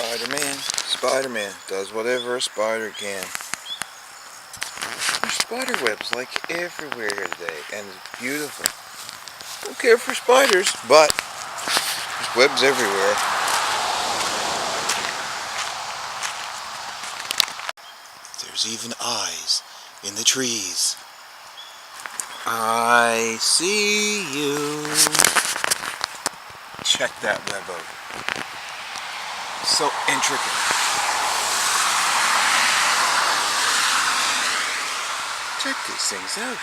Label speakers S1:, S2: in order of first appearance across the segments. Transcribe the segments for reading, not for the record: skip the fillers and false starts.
S1: Spider-Man does whatever a spider can. There's spider webs like everywhere here today, and it's beautiful. Don't care for spiders, but there's webs everywhere. There's even eyes in the trees. I see you. Check that web out. So intricate. Check these things out.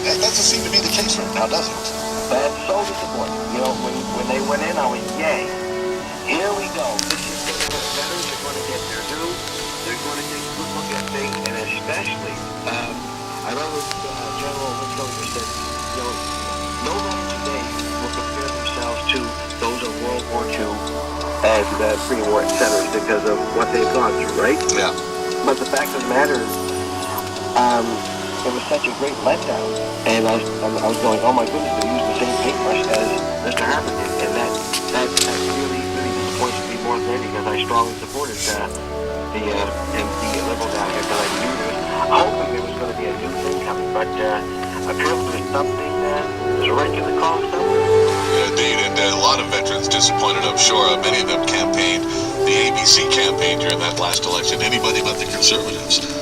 S2: That doesn't seem to be the case right now, does it?
S3: That's so disappointing. You know, when they went in, I was, yay. Here we go. This is what veterans are going to get their due. They're going to take a good look at things, and especially, I love what General Winchester said, you know, no veteran today will compare themselves to those of World War II and pre-war centers because of what they've gone through, right?
S2: Yeah.
S3: But the fact of the matter is, it was such a great letdown, and I was going, oh my goodness, they used the same paintbrush as Mr. Harper did, and that really disappoints me more than anything, because I strongly supported the Liberal down here, because I knew hoping there was going to be a new thing coming, but apparently there's something, there's a wrench in the call somewhere.
S2: Yeah, indeed, and a lot of veterans disappointed, I'm sure. Many of them campaigned, the ABC campaign during that last election, anybody but the Conservatives.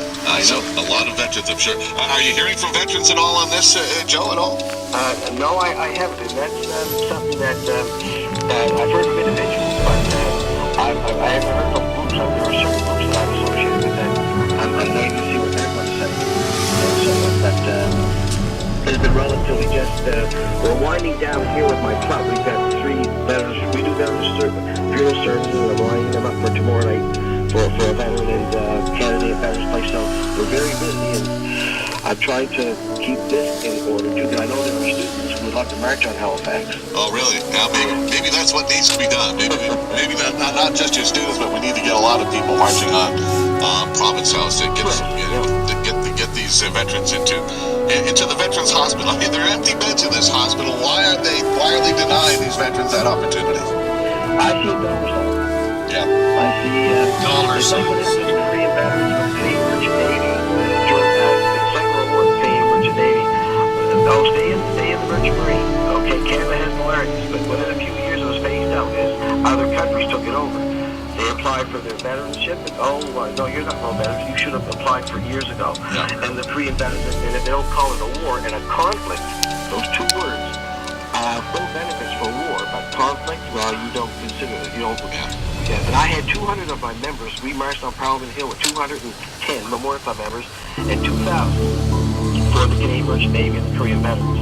S2: So a lot of veterans, I'm sure. Are you hearing from veterans at all on this, Joe, at all?
S3: No, I haven't, and that's something that I've heard from individuals, but I haven't heard from groups. There are certain groups that I'm associated with that I'm waiting to see what they're going to say. So that has been relatively just, we're winding down here with my club. We've got 3 veterans. We do veterans funeral services, and I'm lining them up for tomorrow night for a veteran and Canada Veterans Place. So we're very busy, and I'm trying to keep this in order too. I know there are students who would like to march on Halifax.
S2: Oh, really? Now maybe that's what needs to be done. Maybe not just your students, but we need to get a lot of people marching on Province House to get these veterans into the Veterans Hospital. I mean, there are empty beds in this hospital. Why are they denying these veterans that opportunity?
S3: I see dollar signs.
S2: Yeah.
S3: I see
S2: dollar signs.
S3: Korean veterans from Cambridge Navy during the Second World War, Cambridge Navy. Oh, stay in the Merchant Marine. Okay, Canada has polarities, but within a few years it was phased out as other countries took it over. They applied for their veteranship, and no, you're not no veterans. You should have applied for years ago. Yeah. And the Korean veterans, and if they don't call it a war and a conflict, those 2 words, full benefits for war, but conflict, well, you don't consider it. You don't. Yeah. And I had 200 of my members. We marched on Parliament Hill with 210 Memorial Club members and 2,000 for the Canadian Merchant Navy and the Korean veterans.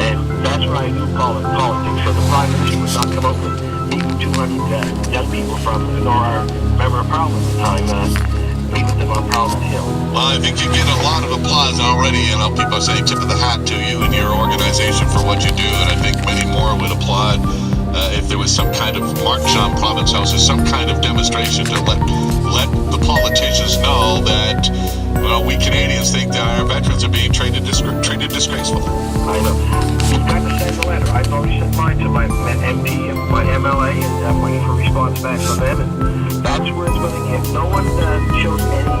S3: And that's what I do call it politics. So the Prime Minister would not come up with even 200 young people from, nor our member of Parliament at the time, leaving them on Parliament Hill.
S2: Well, I think you get a lot of applause already. You know, people are saying tip of the hat to you and your organization for what you do, and I think many more would applaud if there was some kind of march on Province House, or some kind of demonstration to let the politicians know that, well, we Canadians think that our veterans are being treated disgracefully.
S3: I know. You've got to send a letter. I've already sent mine to my MP and my MLA, and I'm waiting for a response back from them. And that's where it's going to get. No one shows any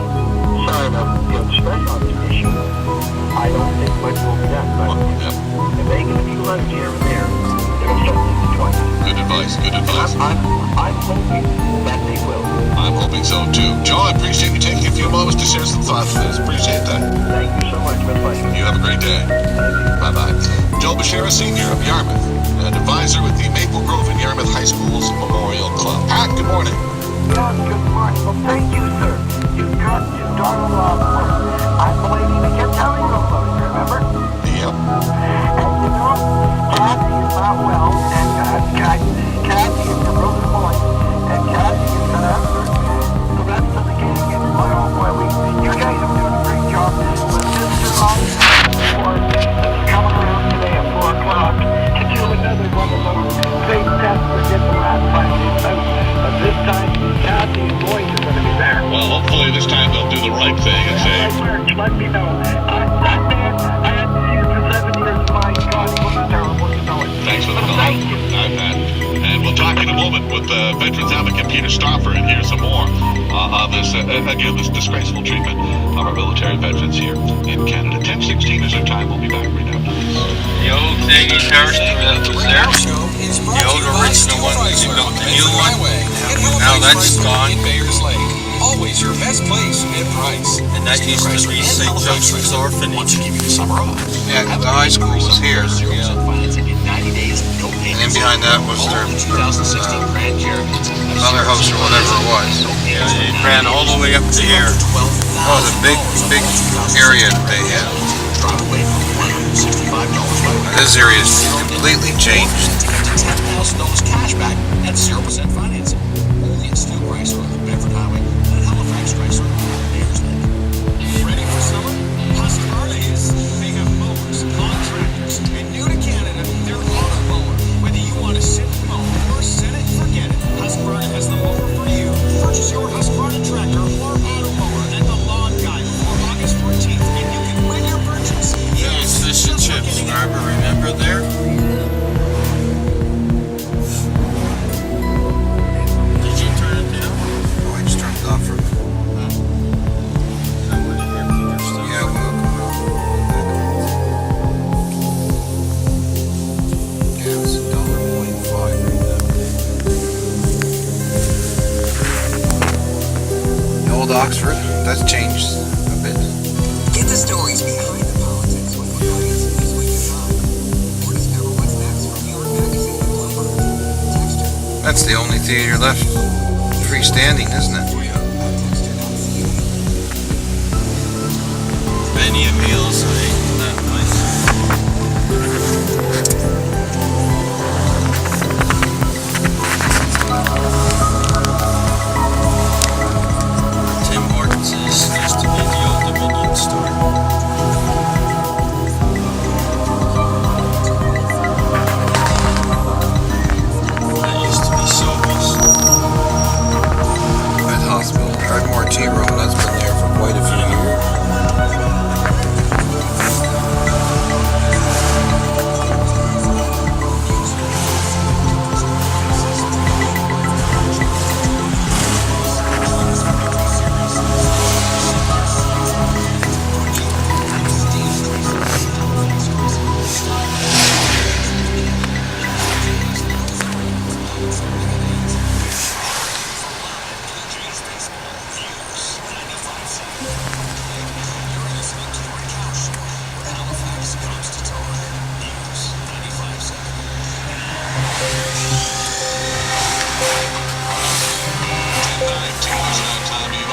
S3: sign of stress on this issue. I don't think much will be done. But if they get a few letters here and there, it'll start thinking twice.
S2: Good advice.
S3: I'm hoping that they will.
S2: I'm hoping. hoping so too. Joe, I appreciate you taking a few moments to share some thoughts with us. Appreciate that.
S3: Thank you so much. Been a pleasure.
S2: You have a great day. Bye-bye. Joe Bashara, Sr. of Yarmouth, an advisor with the Maple Grove and Yarmouth High Schools Memorial Club. Pat, good morning.
S3: Yes, good morning. Well, thank you, sir. You got to Donald Osborne. I'm the lady that kept telling you about it, remember?
S2: Yep.
S3: And you know, Kathy is not well, and Kathy is your brother's wife, and Kathy is the rest of the gang, and oh boy, you guys are doing a great job. But Mr. Osborne is coming around today at 4 o'clock to do another one of those fake tests that did the last 5 days out. But this time, Kathy and Boyd are going to be there.
S2: Well, hopefully this time they'll do the right thing and say,
S3: March, let me know. That man, I had to see him for 7 years. My God, he was terrible to know it.
S2: thanks for the call.
S3: Thank you.
S2: Pat. And we'll talk in a moment with Veterans Advocate Peter Stauffer and hear some more on this, again, this disgraceful treatment of our military veterans here in Canada. 10:16 is our time. We'll be back right after this.
S4: The old Canadian Tower that was there, the old original one, they built the new one. Now that's gone.
S5: Always your best place and price.
S4: And that used to be St. Joseph's Orphanage.
S1: Yeah, the high school was here. And then behind that was their mother house or whatever it was.
S4: Yeah, it ran all the way up to here.
S1: Oh, the big area that they had. This area is completely changed.
S5: $10,000 cash back at 0% financing. Only at Steel Chrysler, Bedford Highway, and Halifax Chrysler, Mayor's Lake. Ready for summer? Husqvarna is. They have mowers, contractors, and new to Canada, they're auto mower. Whether you want to sit and mow or set it, forget it. Husqvarna has the mower for you. Purchase your Husqvarna tractor or auto mower at the Lawn Guy before August 14th, and you can win your purchase.
S4: It's fish and chips, Barbara, remember there? Did you turn it down?
S1: Oh, I just turned it off for a minute. Yeah, yeah, it's $1.5 right now. The old Oxford, that's changed a bit.
S5: Get the stories behind the politics with the greatest Newsweek and Time. Or discover what's next from New York Magazine and Bloomberg. Text her.
S1: That's the only theater left freestanding, isn't it?
S4: Many a meals I ate in that place. Tim Hortons used to be the old Dominion store. That used to be Sobeys.
S1: That hospital, Ardmore Tea Room, that's been there for quite a few years.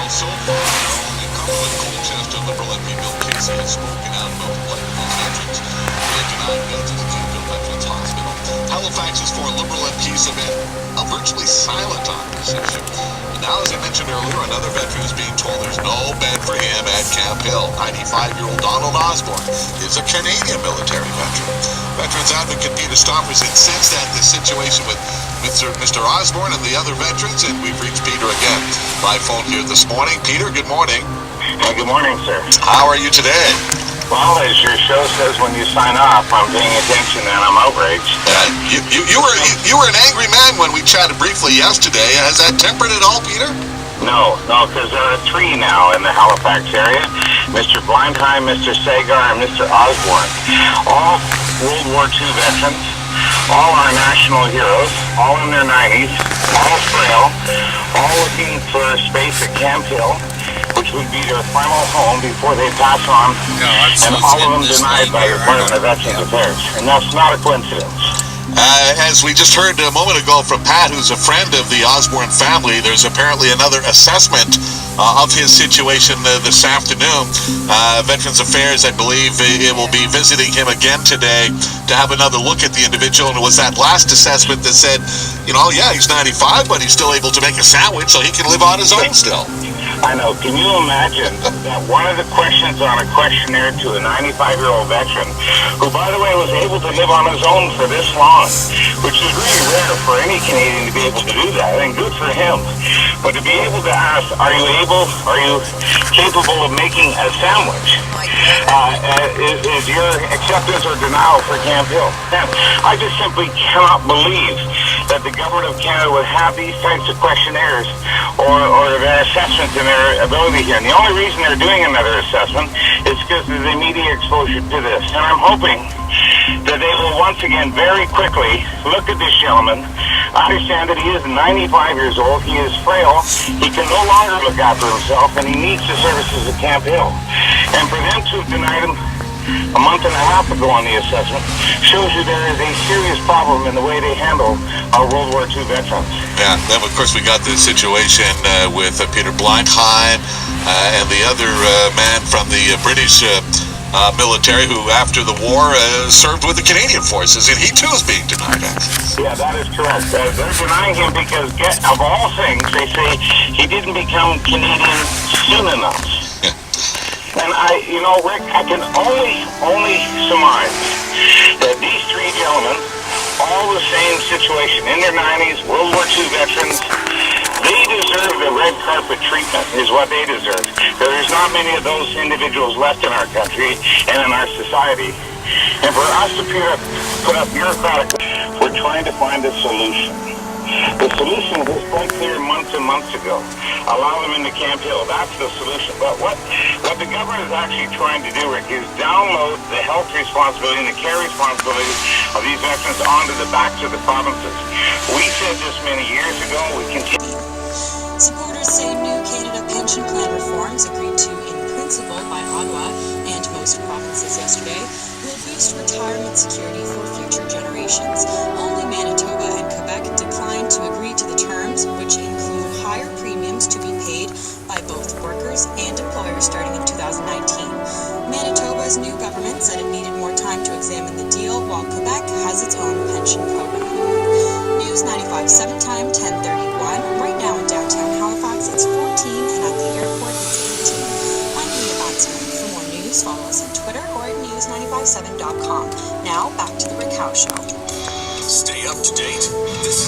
S2: So far, only Cumberland, Colchester, Liberal MP Bill Casey has spoken out about the plight of those veterans. They denied beds at the Canfield Veterans Hospital. Halifax's 4 Liberal MPs have been virtually silent on this issue. And now, as I mentioned earlier, another veteran is being told there's no bed for him at Camp Hill. 95-year-old Donald Osborne is a Canadian military veteran. Veterans Advocate Peter Stauffer is incensed at this situation with Mr. Osborne and the other veterans, and we've reached Peter again by phone here this morning. Peter, good morning.
S3: Good morning, sir.
S2: How are you today?
S3: Well, as your show says when you sign off, I'm paying attention and I'm outraged.
S2: You were an angry man when we chatted briefly yesterday. Has that tempered at all, Peter?
S3: No, because there are 3 now in the Halifax area. Mr. Blindheim, Mr. Sagar, and Mr. Osborne. All World War II veterans. all our national heroes, all in their 90s, all frail, all looking for space at Camp Hill, which would be their final home before they pass on, and all of them denied by the Department of Veterans Affairs. And that's not a coincidence.
S2: As we just heard a moment ago from Pat, who's a friend of the Osborne family, there's apparently another assessment of his situation this afternoon. Veterans Affairs, I believe, it will be visiting him again today to have another look at the individual. And it was that last assessment that said, yeah, he's 95, but he's still able to make a sandwich, so he can live on his own still.
S3: I know. Can you imagine that one of the questions on a questionnaire to a 95-year-old veteran, who, by the way, was able to live on his own for this long, which is really rare for any Canadian to be able to do that, and good for him. But to be able to ask, are you capable of making a sandwich? Is your acceptance or denial for Camp Hill? I just simply cannot believe that the government of Canada would have these types of questionnaires or their assessments in their ability here. And the only reason they're doing another assessment is because of the media exposure to this. And I'm hoping that they will once again very quickly look at this gentleman, understand that he is 95 years old, he is frail, he can no longer look after himself, and he needs the services of Camp Hill. And for them to have denied him a month and a half ago on the assessment shows you there is a serious problem in the way they handle our World War II veterans.
S2: Yeah, then of course we got the situation with Peter Blindheim and the other man from the British military who, after the war, served with the Canadian forces, and he too is being denied access.
S3: Yeah, that is correct. They're denying him because, of all things, they say he didn't become Canadian soon enough. And Rick, I can only surmise that these three gentlemen, all the same situation, in their 90s, World War II veterans, they deserve the red carpet treatment, is what they deserve. There's not many of those individuals left in our country and in our society. And for us to put up bureaucratic, we're trying to find a solution. The solution was quite clear months and months ago. Allow them into Camp Hill. That's the solution. But what the government is actually trying to do, Rick, is download the health responsibility and the care responsibility of these veterans onto the backs of the provinces. We said this many years ago. We continue.
S6: Supporters say new Canada pension plan reforms agreed to in principle by Ottawa and most provinces yesterday will boost retirement security for future generations. Only Manitoba and Quebec declined to agree to the terms, which include higher premiums to be paid by both workers and employers starting in 2019. Manitoba's new government said it needed more time to examine the deal, while Quebec has its own pension program. News 95.7 time, 10:31. Right now in downtown Halifax, it's 14, and at the airport, it's 18. I'm Leah Batsman. For more news, follow us on Twitter or at news957.com. Now, back to the Rick Howe Show.
S5: Stay up to date. This